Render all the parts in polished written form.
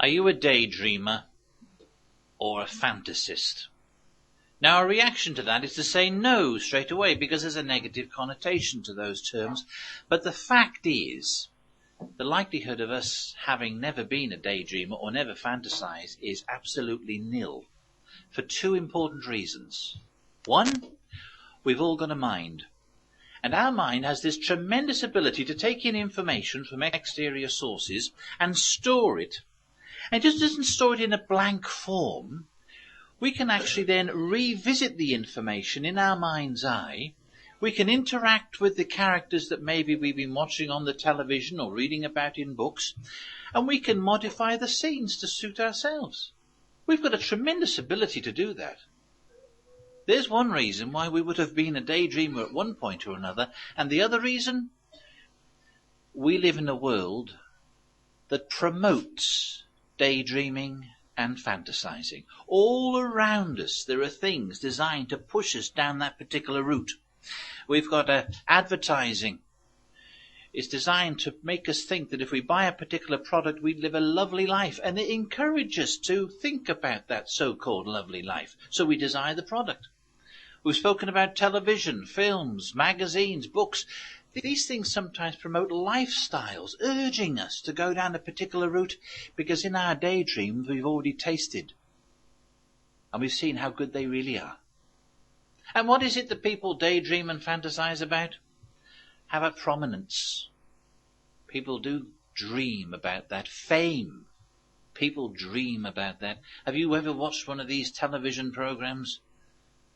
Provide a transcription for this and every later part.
Are you a daydreamer or a fantasist? Now, our reaction to that is to say no straight away because there's a negative connotation to those terms. But the fact is, the likelihood of us having never been a daydreamer or never fantasized is absolutely nil for two important reasons. One, we've all got a mind. And our mind has this tremendous ability to take in information from exterior sources and store it. And it just doesn't store it in a blank form. We can actually then revisit the information in our mind's eye. We can interact with the characters that maybe we've been watching on the television or reading about in books. And we can modify the scenes to suit ourselves. We've got a tremendous ability to do that. There's one reason why we would have been a daydreamer at one point or another. And the other reason, we live in a world that promotes daydreaming and fantasizing. All around us there are things designed to push us down that particular route. We've got advertising. It's designed to make us think that if we buy a particular product, we live a lovely life. And it encourages us to think about that so-called lovely life. So we desire the product. We've spoken about television, films, magazines, books. These things sometimes promote lifestyles, urging us to go down a particular route because in our daydreams we've already tasted and we've seen how good they really are. And what is it that people daydream and fantasize about? How about prominence? People do dream about that. Fame. People dream about that. Have you ever watched one of these television programs?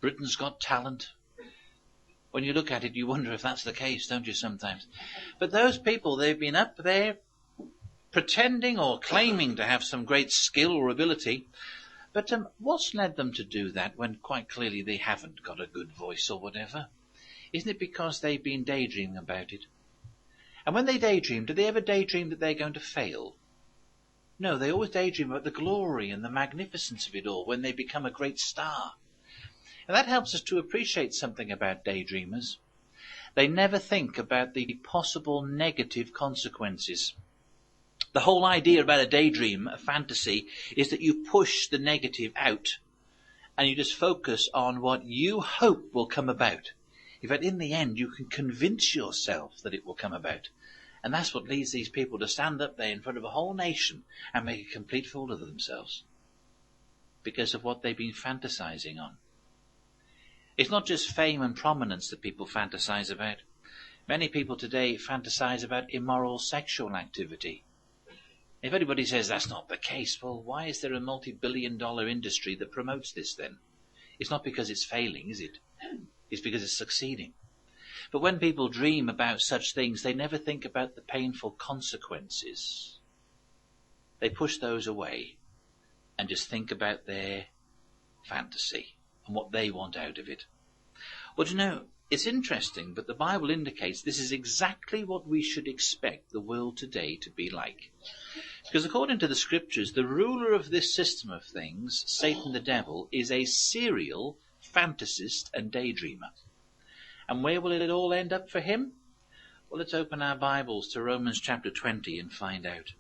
Britain's Got Talent. When you look at it, you wonder if that's the case, don't you, sometimes? But those people, they've been up there pretending or claiming to have some great skill or ability. But what's led them to do that when quite clearly they haven't got a good voice or whatever? Isn't it because they've been daydreaming about it? And when they daydream, do they ever daydream that they're going to fail? No, they always daydream about the glory and the magnificence of it all when they become a great star. And that helps us to appreciate something about daydreamers. They never think about the possible negative consequences. The whole idea about a daydream, a fantasy, is that you push the negative out and you just focus on what you hope will come about. In fact, in the end, you can convince yourself that it will come about. And that's what leads these people to stand up there in front of a whole nation and make a complete fool of themselves because of what they've been fantasizing on. It's not just fame and prominence that people fantasize about. Many people today fantasize about immoral sexual activity. If anybody says that's not the case, well, why is there a multi-billion-dollar industry that promotes this then? It's not because it's failing, is it? It's because it's succeeding. But when people dream about such things, they never think about the painful consequences. They push those away and just think about their fantasy and what they want out of it. Well, you know, it's interesting, but the Bible indicates this is exactly what we should expect the world today to be like. Because according to the scriptures, the ruler of this system of things, Satan the devil, is a serial fantasist and daydreamer. And where will it all end up for him? Well, let's open our Bibles to Romans chapter 20 and find out.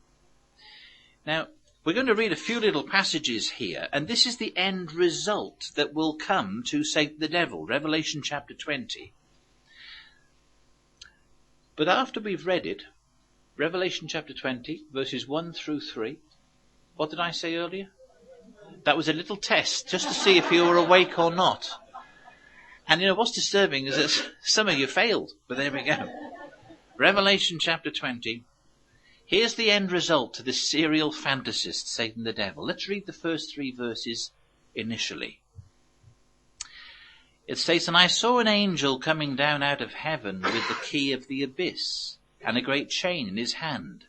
Now, we're going to read a few little passages here, and this is the end result that will come to Satan the devil, Revelation chapter 20. But after we've read it, Revelation chapter 20, verses 1 through 3, what did I say earlier? That was a little test, just to see if you were awake or not. And you know, what's disturbing is that some of you failed, but there we go. Revelation chapter 20. Here's the end result to this serial fantasist, Satan the devil. Let's read the first 3 verses initially. It states, "And I saw an angel coming down out of heaven with the key of the abyss and a great chain in his hand.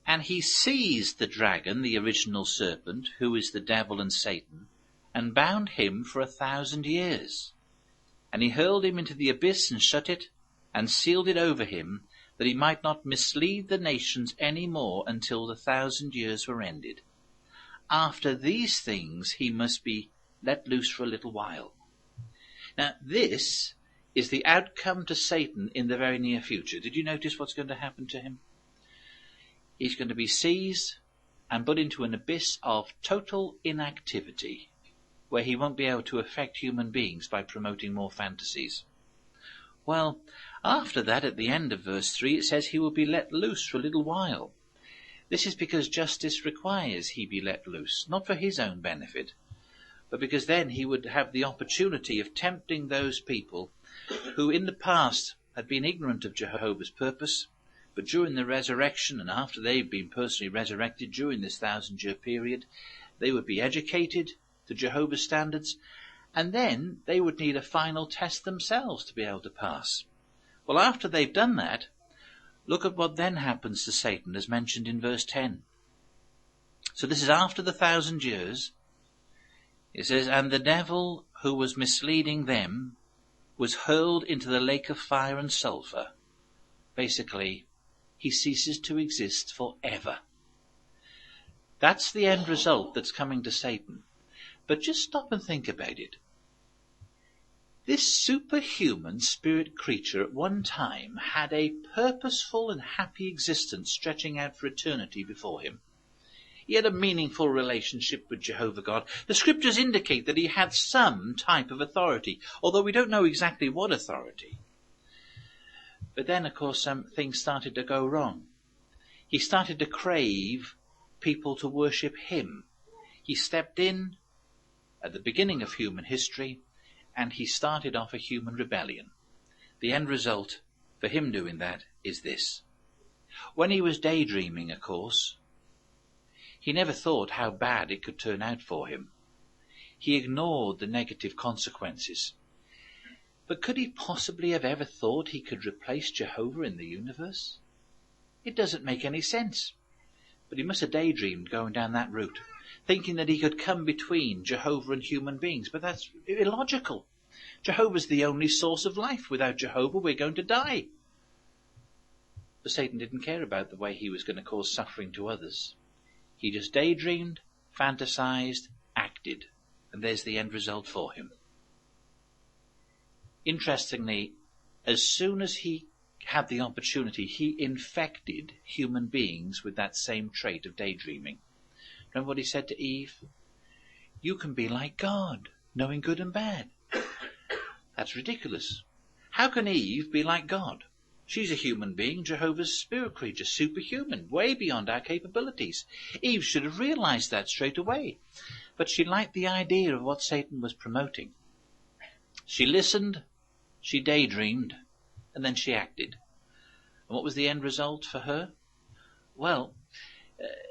And he seized the dragon, the original serpent, who is the devil and Satan, and bound him for 1,000 years. And he hurled him into the abyss and shut it, and sealed it over him, that he might not mislead the nations any more until the 1,000 years were ended. After these things he must be let loose for a little while." Now this is the outcome to Satan in the very near future. Did you notice what's going to happen to him? He's going to be seized, and put into an abyss of total inactivity, where he won't be able to affect human beings by promoting more fantasies. Well, after that, at the end of verse 3, it says he will be let loose for a little while. This is because justice requires he be let loose, not for his own benefit, but because then he would have the opportunity of tempting those people who in the past had been ignorant of Jehovah's purpose, but during the resurrection and after they've been personally resurrected during this 1,000-year period, they would be educated to Jehovah's standards, and then they would need a final test themselves to be able to pass. Well, after they've done that, look at what then happens to Satan, as mentioned in verse 10. So this is after the 1,000 years. It says, and the devil who was misleading them was hurled into the lake of fire and sulfur. Basically, he ceases to exist forever. That's the end result that's coming to Satan. But just stop and think about it. This superhuman spirit creature at one time had a purposeful and happy existence stretching out for eternity before him. He had a meaningful relationship with Jehovah God. The scriptures indicate that he had some type of authority, although we don't know exactly what authority. But then, of course, things started to go wrong. He started to crave people to worship him. He stepped in at the beginning of human history, and he started off a human rebellion. The end result for him doing that is this. When he was daydreaming, of course, he never thought how bad it could turn out for him. He ignored the negative consequences. But could he possibly have ever thought he could replace Jehovah in the universe? It doesn't make any sense. But he must have daydreamed going down that route, thinking that he could come between Jehovah and human beings. But that's illogical. Jehovah's the only source of life. Without Jehovah, we're going to die. But Satan didn't care about the way he was going to cause suffering to others. He just daydreamed, fantasized, acted, and there's the end result for him. Interestingly, as soon as he had the opportunity, he infected human beings with that same trait of daydreaming. Remember what he said to Eve? You can be like God, knowing good and bad. That's ridiculous. How can Eve be like God? She's a human being, Jehovah's spirit creature, superhuman, way beyond our capabilities. Eve should have realized that straight away. But she liked the idea of what Satan was promoting. She listened, she daydreamed, and then she acted. And what was the end result for her? Well,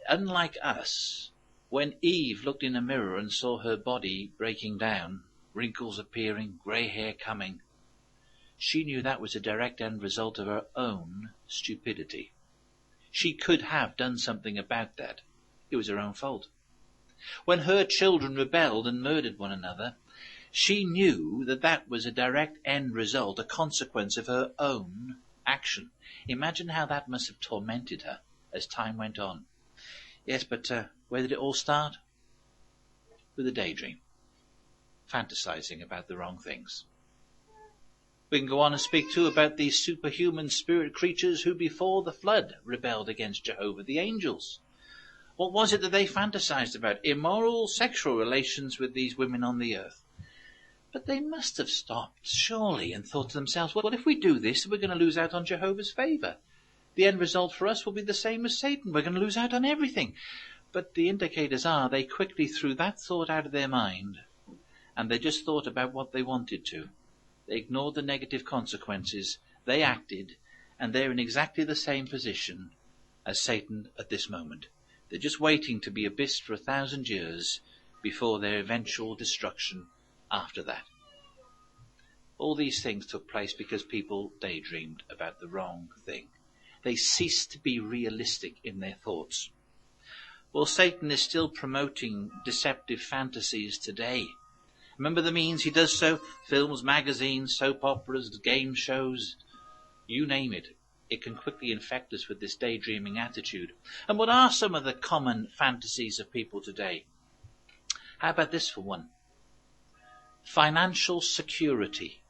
unlike us, when Eve looked in a mirror and saw her body breaking down, wrinkles appearing, grey hair coming, she knew that was a direct end result of her own stupidity. She could have done something about that. It was her own fault. When her children rebelled and murdered one another, she knew that that was a direct end result, a consequence of her own action. Imagine how that must have tormented her as time went on. Yes, but where did it all start? With a daydream, fantasizing about the wrong things. We can go on and speak too about these superhuman spirit creatures who before the flood rebelled against Jehovah, the angels. What was it that they fantasized about? Immoral sexual relations with these women on the earth. But they must have stopped, surely, and thought to themselves, well, if we do this, we're going to lose out on Jehovah's favor. The end result for us will be the same as Satan. We're going to lose out on everything. But the indicators are they quickly threw that thought out of their mind, and they just thought about what they wanted to. They ignored the negative consequences, they acted, and they're in exactly the same position as Satan at this moment. They're just waiting to be abyssed for 1,000 years before their eventual destruction after that. All these things took place because people daydreamed about the wrong thing. They ceased to be realistic in their thoughts. Well, Satan is still promoting deceptive fantasies today. Remember the means he does so? Films, magazines, soap operas, game shows, you name it. It can quickly infect us with this daydreaming attitude. And what are some of the common fantasies of people today? How about this for one? Financial security.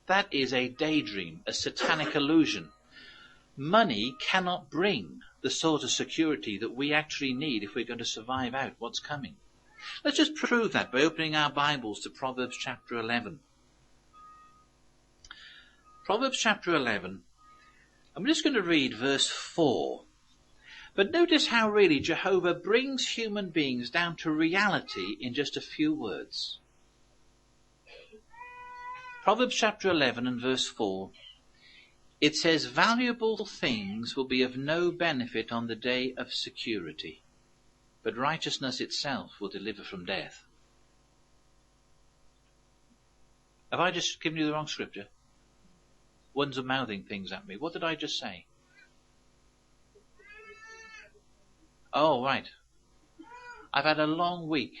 That is a daydream, a satanic illusion. Money cannot bring the sort of security that we actually need if we're going to survive out what's coming. Let's just prove that by opening our Bibles to Proverbs chapter 11. Proverbs chapter 11. I'm just going to read verse 4. But notice how really Jehovah brings human beings down to reality in just a few words. Proverbs chapter 11 and verse 4. It says, valuable things will be of no benefit on the day of security, but righteousness itself will deliver from death. Have I just given you the wrong scripture? One's are mouthing things at me. What did I just say? Oh, right. I've had a long week.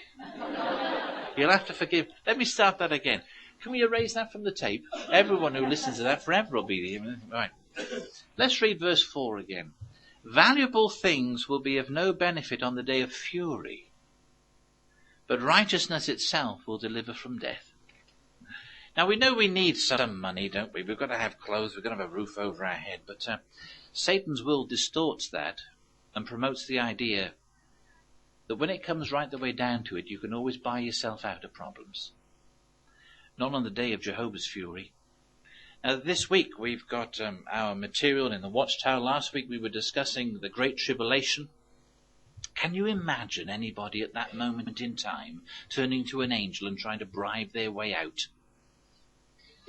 You'll have to forgive. Let me start that again. Can we erase that from the tape? Everyone who listens to that forever will be there. Right. Let's read verse 4 again. Valuable things will be of no benefit on the day of fury, but righteousness itself will deliver from death. Now we know we need some money, don't we? We've got to have clothes, we've got to have a roof over our head, but Satan's will distorts that and promotes the idea that when it comes right the way down to it, you can always buy yourself out of problems. Not on the day of Jehovah's fury. Now this week we've got our material in the Watchtower. Last week we were discussing the Great Tribulation. Can you imagine anybody at that moment in time turning to an angel and trying to bribe their way out?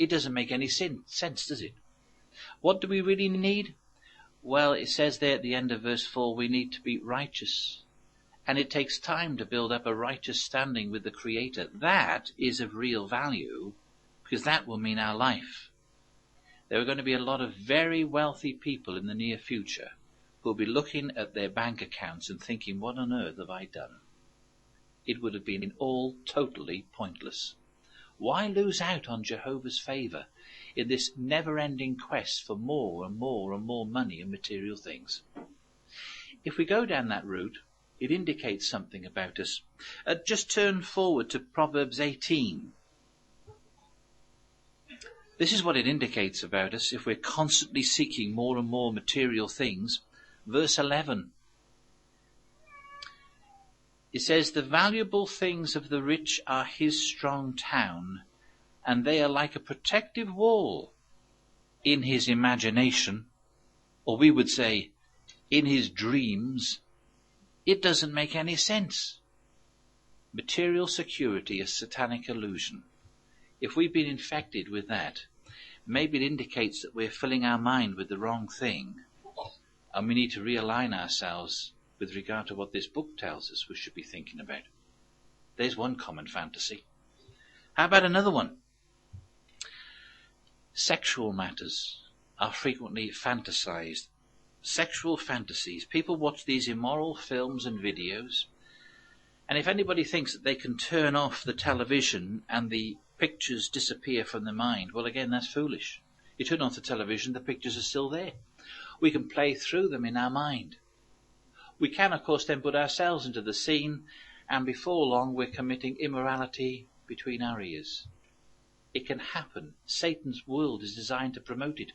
It doesn't make any sense, does it? What do we really need? Well, it says there at the end of verse 4, we need to be righteous. And it takes time to build up a righteous standing with the Creator. That is of real value, because that will mean our life. There are going to be a lot of very wealthy people in the near future who will be looking at their bank accounts and thinking, what on earth have I done? It would have been all totally pointless. Why lose out on Jehovah's favour in this never-ending quest for more and more and more money and material things? If we go down that route, it indicates something about us. Just turn forward to Proverbs 18. This is what it indicates about us if we're constantly seeking more and more material things. Verse 11. It says, the valuable things of the rich are his strong town, and they are like a protective wall in his imagination, or we would say, in his dreams. It doesn't make any sense. Material security is satanic illusion. If we've been infected with that, maybe it indicates that we're filling our mind with the wrong thing, and we need to realign ourselves with regard to what this book tells us we should be thinking about. There's one common fantasy. How about another one? Sexual matters are frequently fantasized. Sexual fantasies. People watch these immoral films and videos, and if anybody thinks that they can turn off the television and the pictures disappear from their mind, well, again, that's foolish. You turn off the television, the pictures are still there. We can play through them in our mind. We can, of course, then put ourselves into the scene, and before long we're committing immorality between our ears. It can happen. Satan's world is designed to promote it.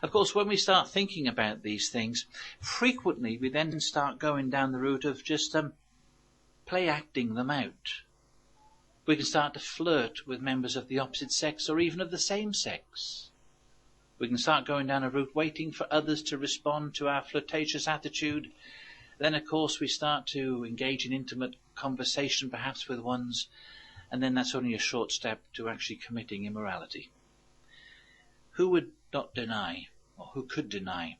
Of course, when we start thinking about these things, frequently we then start going down the route of just play acting them out. We can start to flirt with members of the opposite sex or even of the same sex. We can start going down a route waiting for others to respond to our flirtatious attitude. Then, of course, we start to engage in intimate conversation, perhaps with ones, and then that's only a short step to actually committing immorality. Who would not deny, or who could deny,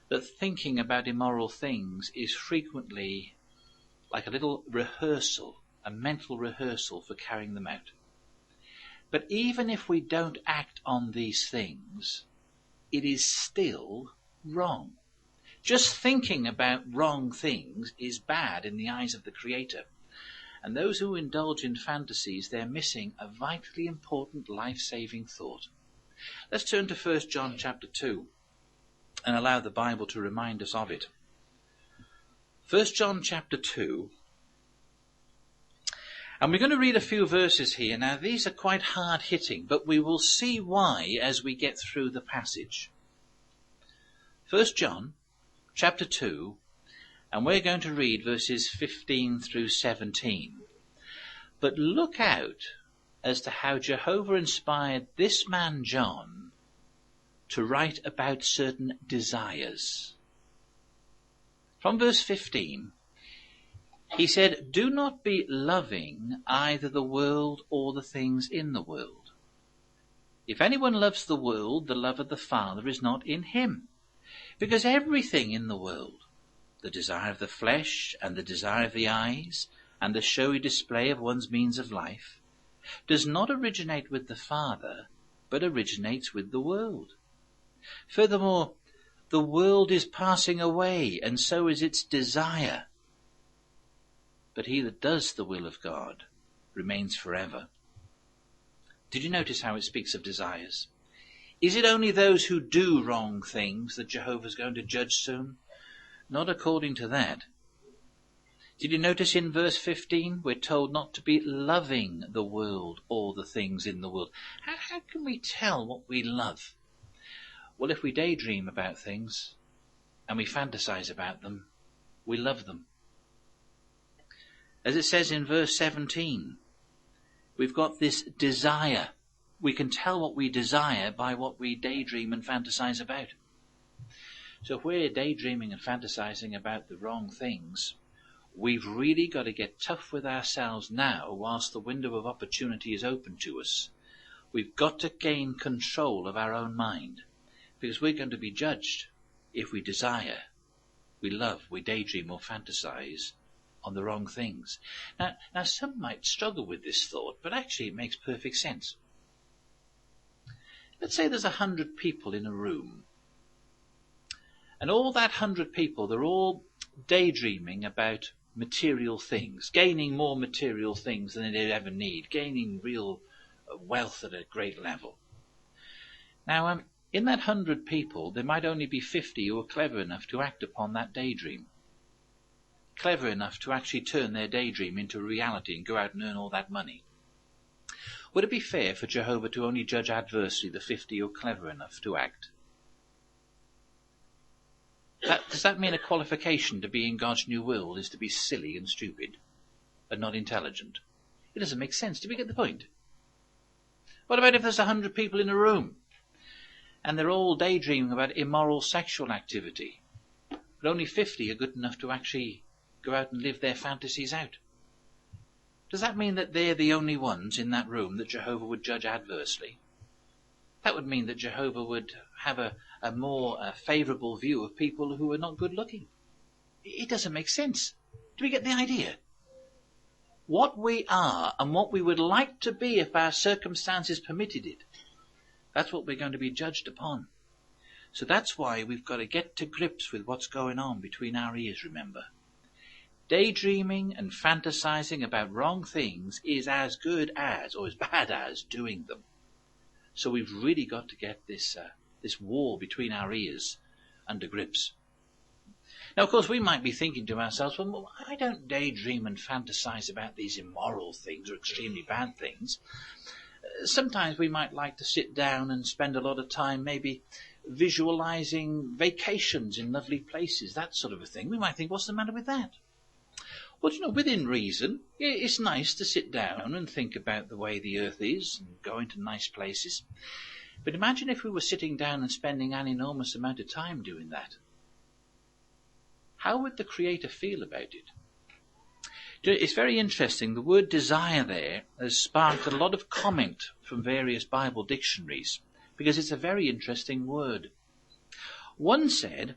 that thinking about immoral things is frequently like a little rehearsal, a mental rehearsal for carrying them out? But even if we don't act on these things, it is still wrong. Just thinking about wrong things is bad in the eyes of the Creator. And those who indulge in fantasies, they're missing a vitally important life-saving thought. Let's turn to 1 John chapter 2 and allow the Bible to remind us of it. 1 John chapter 2. And we're going to read a few verses here. Now, these are quite hard-hitting, but we will see why as we get through the passage. 1 John chapter 2, and we're going to read verses 15 through 17. But look out as to how Jehovah inspired this man John to write about certain desires. From verse 15, he said, "Do not be loving either the world or the things in the world. If anyone loves the world, the love of the Father is not in him. Because everything in the world, the desire of the flesh and the desire of the eyes and the showy display of one's means of life, does not originate with the Father, but originates with the world. Furthermore, the world is passing away, and so is its desire. But he that does the will of God remains forever." Did you notice how it speaks of desires? Is it only those who do wrong things that Jehovah's going to judge soon? Not according to that. Did you notice in verse 15, we're told not to be loving the world or the things in the world. How can we tell what we love? Well, if we daydream about things and we fantasize about them, we love them. As it says in verse 17, we've got this desire. We can tell what we desire by what we daydream and fantasize about. So if we're daydreaming and fantasizing about the wrong things, we've really got to get tough with ourselves now whilst the window of opportunity is open to us. We've got to gain control of our own mind, because we're going to be judged if we desire, we love, we daydream or fantasize on the wrong things. Now some might struggle with this thought, but actually it makes perfect sense. Let's say there's 100 people in a room, and all that 100 people, they're all daydreaming about material things, gaining more material things than they ever need, gaining real wealth at a great level. Now, in that 100 people, there might only be 50 who are clever enough to act upon that daydream, clever enough to actually turn their daydream into reality and go out and earn all that money. Would it be fair for Jehovah to only judge adversely the 50 who are clever enough to act? Does that mean a qualification to be in God's new world is to be silly and stupid and not intelligent? It doesn't make sense. Do we get the point? What about if there's 100 people in a room and they're all daydreaming about immoral sexual activity, but only 50 are good enough to actually go out and live their fantasies out? Does that mean that they're the only ones in that room that Jehovah would judge adversely? That would mean that Jehovah would have a more favourable view of people who are not good looking. It doesn't make sense. Do we get the idea? What we are and what we would like to be if our circumstances permitted it, that's what we're going to be judged upon. So that's why we've got to get to grips with what's going on between our ears, remember. Daydreaming and fantasizing about wrong things is as good as, or as bad as, doing them. So we've really got to get this wall between our ears under grips. Now, of course, we might be thinking to ourselves, well, I don't daydream and fantasize about these immoral things or extremely bad things. Sometimes we might like to sit down and spend a lot of time maybe visualizing vacations in lovely places, that sort of a thing. We might think, what's the matter with that? Well, within reason, it's nice to sit down and think about the way the earth is and go into nice places. But imagine if we were sitting down and spending an enormous amount of time doing that. How would the Creator feel about it? It's very interesting. The word desire there has sparked a lot of comment from various Bible dictionaries because it's a very interesting word. One said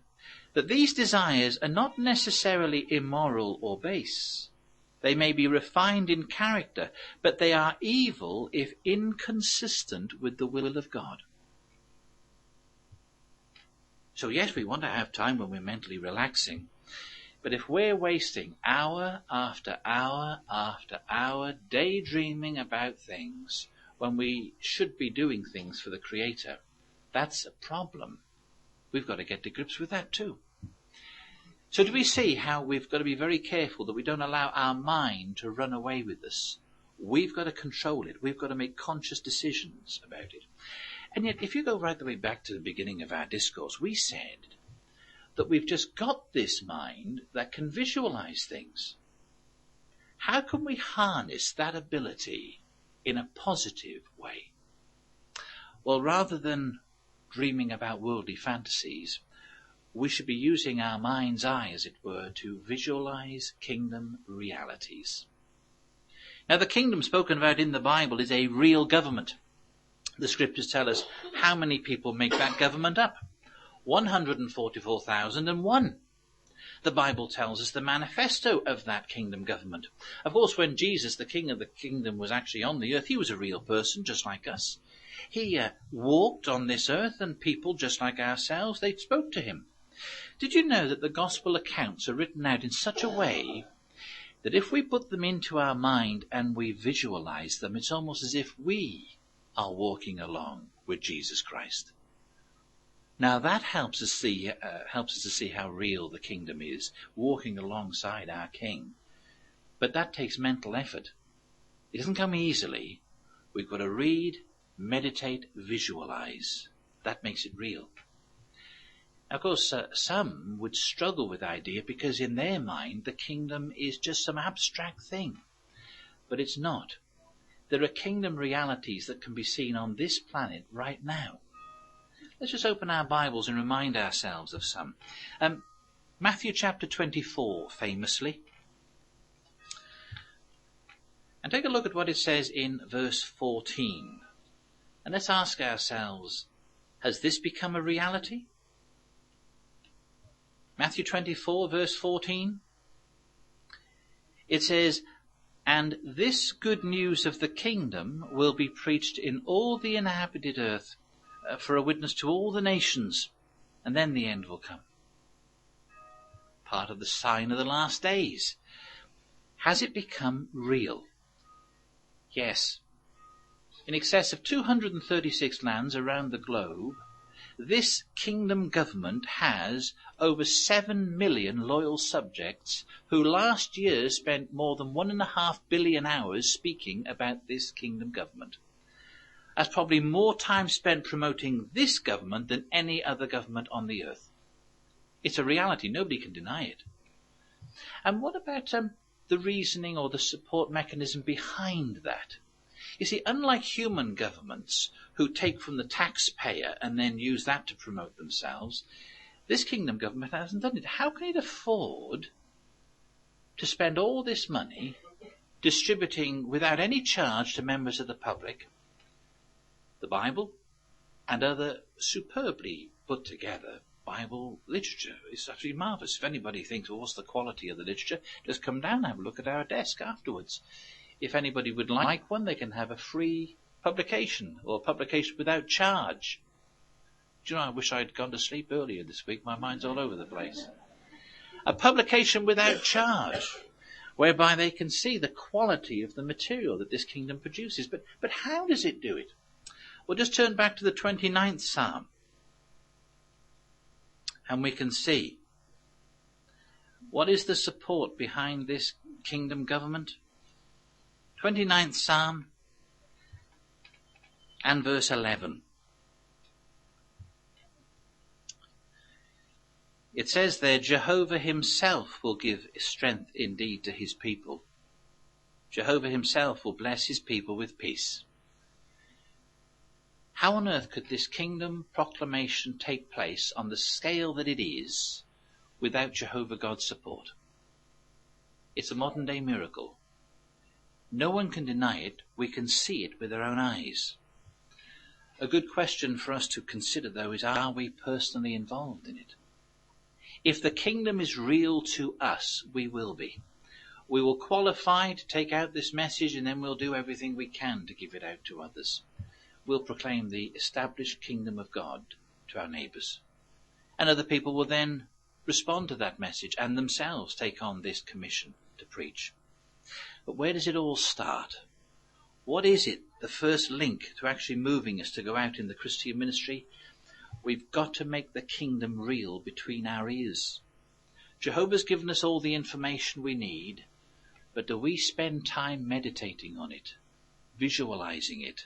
that these desires are not necessarily immoral or base. They may be refined in character, but they are evil if inconsistent with the will of God. So yes, we want to have time when we're mentally relaxing, but if we're wasting hour after hour after hour daydreaming about things when we should be doing things for the Creator, that's a problem. We've got to get to grips with that too. So do we see how we've got to be very careful that we don't allow our mind to run away with us? We've got to control it. We've got to make conscious decisions about it. And yet, if you go right the way back to the beginning of our discourse, we said that we've just got this mind that can visualize things. How can we harness that ability in a positive way? Well, rather than dreaming about worldly fantasies, we should be using our mind's eye, as it were, to visualize kingdom realities. Now, the kingdom spoken about in the Bible is a real government. The scriptures tell us how many people make that government up. 144,001. The Bible tells us the manifesto of that kingdom government. Of course, when Jesus, the king of the kingdom, was actually on the earth, he was a real person just like us. He walked on this earth, and people just like ourselves, they spoke to him. Did you know that the gospel accounts are written out in such a way that if we put them into our mind and we visualize them, it's almost as if we are walking along with Jesus Christ? Now that helps us to see how real the kingdom is, walking alongside our King. But that takes mental effort. It doesn't come easily. We've got to read, meditate, visualize. That makes it real. Of course, some would struggle with the idea because in their mind the kingdom is just some abstract thing. But it's not. There are kingdom realities that can be seen on this planet right now. Let's just open our Bibles and remind ourselves of some. Matthew chapter 24, famously. And take a look at what it says in verse 14. And let's ask ourselves, has this become a reality? Matthew 24, verse 14. It says, "And this good news of the kingdom will be preached in all the inhabited earth for a witness to all the nations, and then the end will come." Part of the sign of the last days. Has it become real? Yes. In excess of 236 lands around the globe, this kingdom government has over 7 million loyal subjects who last year spent more than 1.5 billion hours speaking about this kingdom government. That's probably more time spent promoting this government than any other government on the earth. It's a reality. Nobody can deny it. And what about the reasoning or the support mechanism behind that? You see, unlike human governments who take from the taxpayer and then use that to promote themselves, this kingdom government hasn't done it. How can it afford to spend all this money distributing without any charge to members of the public the Bible and other superbly put together Bible literature? It's absolutely marvelous. If anybody thinks, well, what's the quality of the literature, just come down and have a look at our desk afterwards. If anybody would like one, they can have a free publication or publication without charge. Do you know, I wish I'd gone to sleep earlier this week. My mind's all over the place. A publication without charge, whereby they can see the quality of the material that this kingdom produces. But how does it do it? Well, just turn back to the 29th Psalm, and we can see what is the support behind this kingdom government. 29th Psalm and verse 11. It says there, Jehovah himself will give strength indeed to his people. Jehovah himself will bless his people with peace. How on earth could this kingdom proclamation take place on the scale that it is without Jehovah God's support? It's a modern day miracle. No one can deny it. We can see it with our own eyes. A good question for us to consider, though, is are we personally involved in it? If the kingdom is real to us, we will be. We will qualify to take out this message, and then we'll do everything we can to give it out to others. We'll proclaim the established kingdom of God to our neighbours. And other people will then respond to that message and themselves take on this commission to preach. But where does it all start? What is it, the first link to actually moving us to go out in the Christian ministry? We've got to make the kingdom real between our ears. Jehovah's given us all the information we need, but do we spend time meditating on it, visualizing it,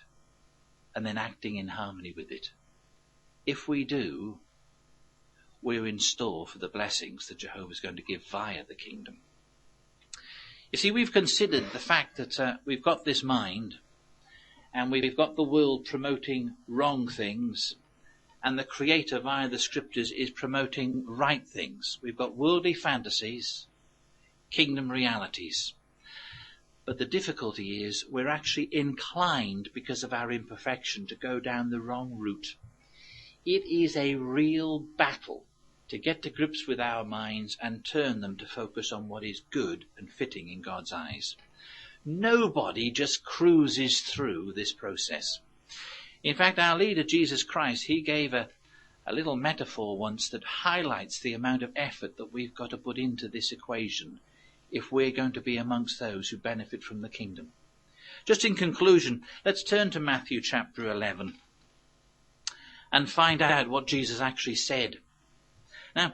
and then acting in harmony with it? If we do, we're in store for the blessings that Jehovah is going to give via the kingdom. You see, we've considered the fact that we've got this mind, and we've got the world promoting wrong things, and the Creator via the Scriptures is promoting right things. We've got worldly fantasies, kingdom realities. But the difficulty is we're actually inclined, because of our imperfection, to go down the wrong route. It is a real battle to get to grips with our minds and turn them to focus on what is good and fitting in God's eyes. Nobody just cruises through this process. In fact, our leader, Jesus Christ, he gave a little metaphor once that highlights the amount of effort that we've got to put into this equation if we're going to be amongst those who benefit from the kingdom. Just in conclusion, let's turn to Matthew chapter 11 and find out what Jesus actually said. Now,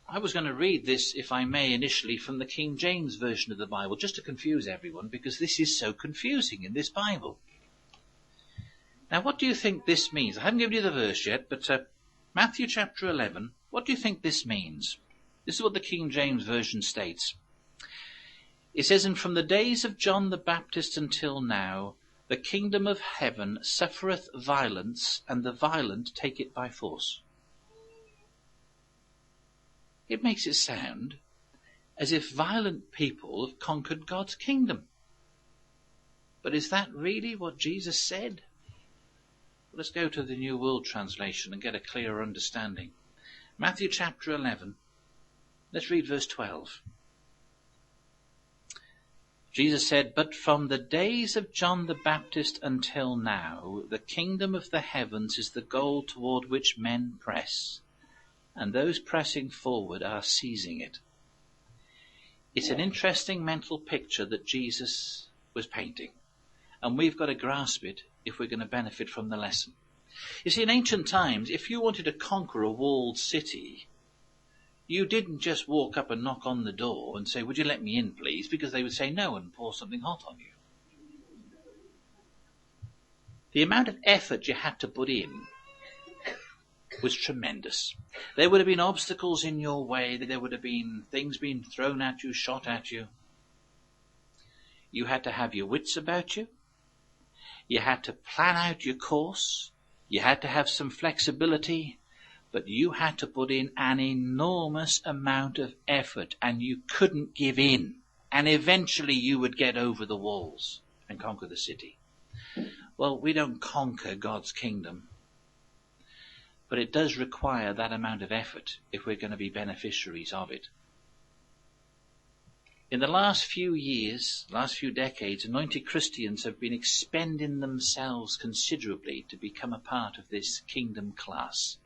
I was going to read this, if I may, initially from the King James Version of the Bible, just to confuse everyone, because this is so confusing in this Bible. Now, what do you think this means? I haven't given you the verse yet, but Matthew chapter 11, what do you think this means? This is what the King James Version states. It says, "And from the days of John the Baptist until now, the kingdom of heaven suffereth violence, and the violent take it by force." It makes it sound as if violent people have conquered God's kingdom. But is that really what Jesus said? Well, let's go to the New World Translation and get a clearer understanding. Matthew chapter 11. Let's read verse 12. Jesus said, "But from the days of John the Baptist until now, the kingdom of the heavens is the goal toward which men press, and those pressing forward are seizing it." It's an interesting mental picture that Jesus was painting, and we've got to grasp it if we're going to benefit from the lesson. You see, in ancient times, if you wanted to conquer a walled city, you didn't just walk up and knock on the door and say, "Would you let me in, please?" Because they would say no and pour something hot on you. The amount of effort you had to put in was tremendous. There would have been obstacles in your way. There would have been things being thrown at you, shot at you. You had to have your wits about you. You had to plan out your course. You had to have some flexibility. But you had to put in an enormous amount of effort, and you couldn't give in. And eventually you would get over the walls and conquer the city. Well, we don't conquer God's kingdom. But it does require that amount of effort if we're going to be beneficiaries of it. In the last few years, last few decades, anointed Christians have been expending themselves considerably to become a part of this kingdom class.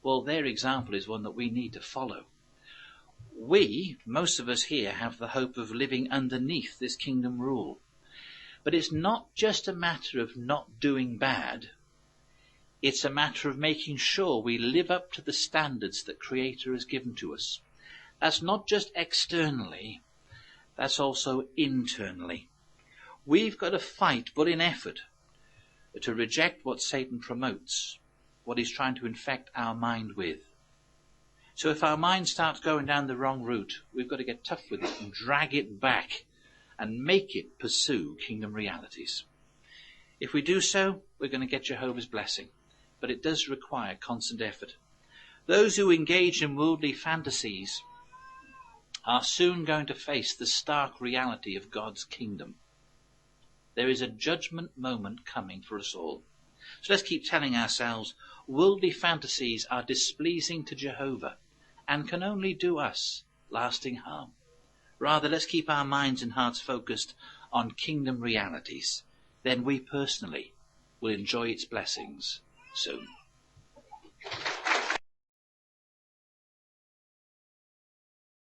Well, their example is one that we need to follow. We, most of us here, have the hope of living underneath this kingdom rule. But it's not just a matter of not doing bad. It's a matter of making sure we live up to the standards that Creator has given to us. That's not just externally, that's also internally. We've got to fight, put in effort, to reject what Satan promotes, what he's trying to infect our mind with. So if our mind starts going down the wrong route, we've got to get tough with it and drag it back and make it pursue kingdom realities. If we do so, we're going to get Jehovah's blessing. But it does require constant effort. Those who engage in worldly fantasies are soon going to face the stark reality of God's kingdom. There is a judgment moment coming for us all. So let's keep telling ourselves, worldly fantasies are displeasing to Jehovah and can only do us lasting harm. Rather, let's keep our minds and hearts focused on kingdom realities. Then we personally will enjoy its blessings soon.